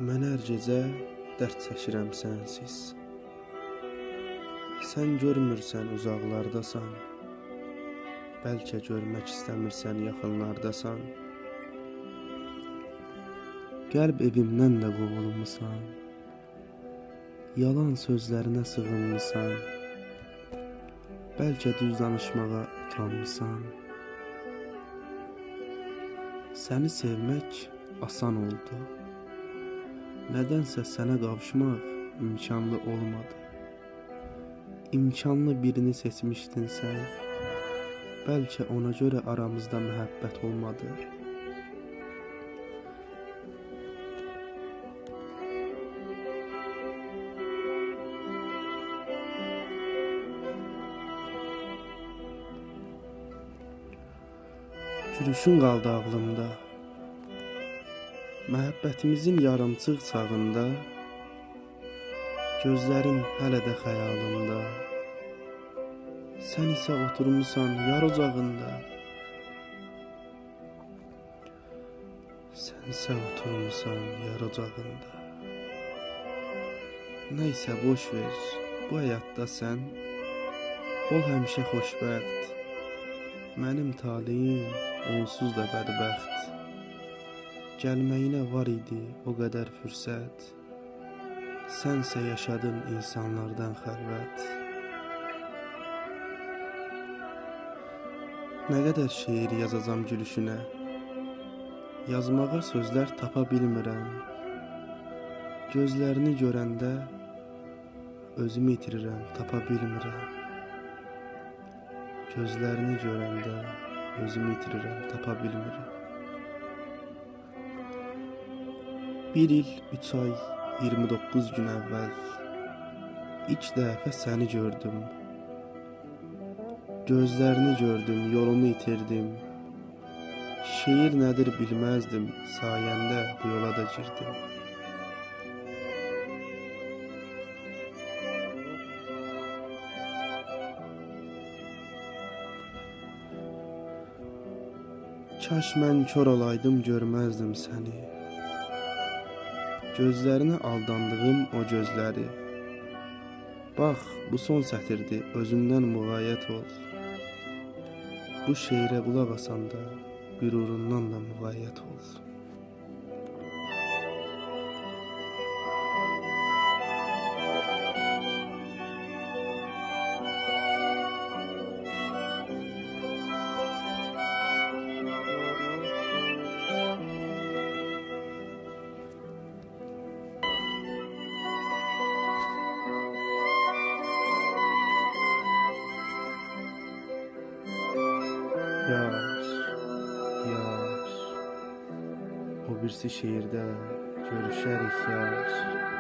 Mən hər gecə dərd çəkirəm sənsiz. Sən görmürsən uzaqlardasan. Bəlkə görmək istəmirsən yaxınlardasan. Qəlb evimdən də qovulmusan. Yalan sözlərinə sığınmısan. Bəlkə düz danışmağa utanmısan. Səni sevmək asan oldu. Nədənsə sənə qavuşmaq imkanlı olmadı. İmkanlı birini seçmişdin sən. Bəlkə ona görə aramızda məhəbbət olmadı. Gülüşün qaldı ağlımda. Məhəbbətimizin yarımçıq çağında. Gözlərin hələ də xəyalımda. Sən isə oturmusan yar ocağında. Sən isə oturmusan yar ocağında. Nəysə boş ver, bu həyatda sən ol həmişə xoşbəxt. Mənim taleyim onsuz da bədbəxt. Gəlməyinə var idi o qədər fürsət. Sənsə yaşadın insanlardan xəlvət. Nə qədər şeir yazacam gülüşünə. Yazmağa sözlər tapa bilmirəm. Gözlərini görəndə özümü itirirəm, tapa bilmirəm. Gözlərini görəndə özümü itirirəm, tapa bilmirəm. 1 il, 3 ay, 29 gün əvvəl İlk dəfə səni gördüm. Gözlərini gördüm, yolumu itirdim. Şeir nədir bilməzdim, sayəndə bu yola da girdim. Kaş mən kör olaydım, görməzdim səni. Gözlərinə aldandığım o gözləri. Bax, bu son sətirdir, özündən müğayət ol. Bu şeirə qulaq asanda qürurundan da müğayət ol. Yar, yar, o birisi şeirdə görüşərik yar.